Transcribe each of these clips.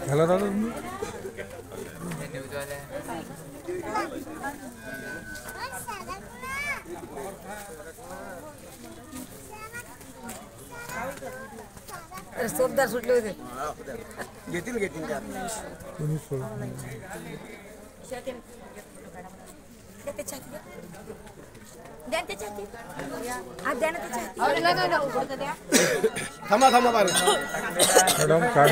घाला दादा तुम्ही सोबदार सुटले होते घेतील तुम्ही सोडा थांबा बारे मॅडम काय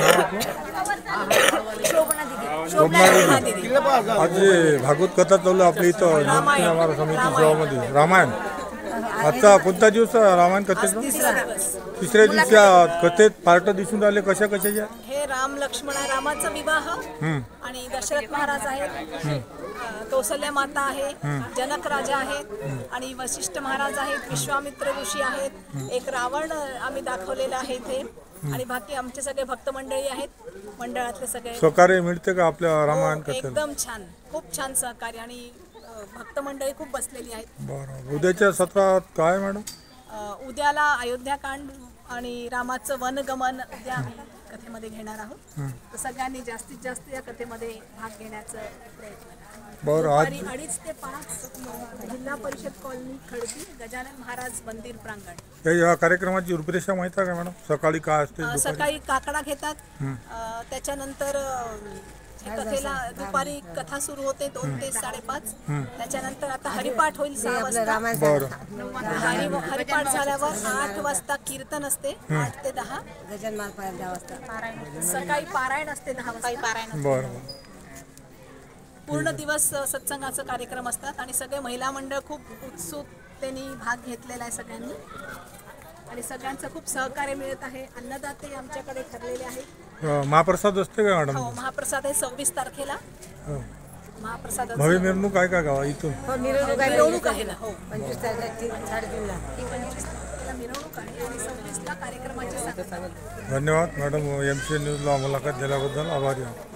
नाव आज भागवत कथा चालू आपल्या इथं महाराज समिती सभामध्ये रामायण आजचा कोणता दिवस रामायण कथेचा तिसऱ्या दिवशी कथेत पार्ट दिसून राहिले कशाच्या हे राम लक्ष्मण रामाचा विवाह आणि दशरथ महाराज आहेत कौसल्या माता आहे जनक राजा आहेत आणि वशिष्ठ महाराज आहेत विश्वामित्र ऋषी आहेत एक रावण आम्ही दाखवलेला आहे इथे आणि बाकी आमचे सगळे भक्त मंडळी आहेत मंडळातले सगळे सहकार्य मिळते का आपल्या रामायण कथेत एकदम छान खूप छान सहकार्य आणि भक्त मंडळी खूप बसलेली आहेत बरं उद्याच्या सत्रात काय मॅडम उद्याला अयोध्याकांड आणि रामाचं वनगमन उद्या आम्ही कथेमध्ये घेणार आहोत तर सगळ्यांनी जास्तीत जास्त या कथेमध्ये भाग घेण्याचा प्रयत्न बरं आज 2:30 ते 5 जिल्हा परिषद कॉलनी खडकी गजानन महाराज मंदिर प्रांगण या कार्यक्रमाची रूपरेषा माहिती आहे का मॅडम सकाळी काय असते सकाळी काकडा घेतात त्याच्यानंतर कथेला दुपारी कथा सुरू होते 2 ते 5:30 त्याच्यानंतर आता हरिपाठ होईल 6 वाजता हरिपाठ झाल्यावर 8 वाजता कीर्तन असते 8 ते 10 सकाळी पारायण असते 10 वाजता पारायण बरं पूर्ण दिवस सत्संगाचा कार्यक्रम असतात आणि सगळे महिला मंडळ खूप उत्सुकतेने भाग घेतलेला आहे सगळ्यांनी आणि सगळ्यांचं खूप सहकार्य मिळत आहे अन्नदाते आमच्याकडे ठरलेले आहेत महाप्रसाद असते का मॅडम हो महाप्रसाद आहे 26 तारखेला महाप्रसाद भव्य मिरवणूक आहे का गावा इथून मिरवणूक आहे ना हो 25 तारखेला 3:30 ला 25 तारखेला मिरवणूक आहे आणि 26 ला कार्यक्रमाची सांगता आहे धन्यवाद मॅडम MC न्यूजला मुलाखत दिल्याबद्दल आभारी आहोत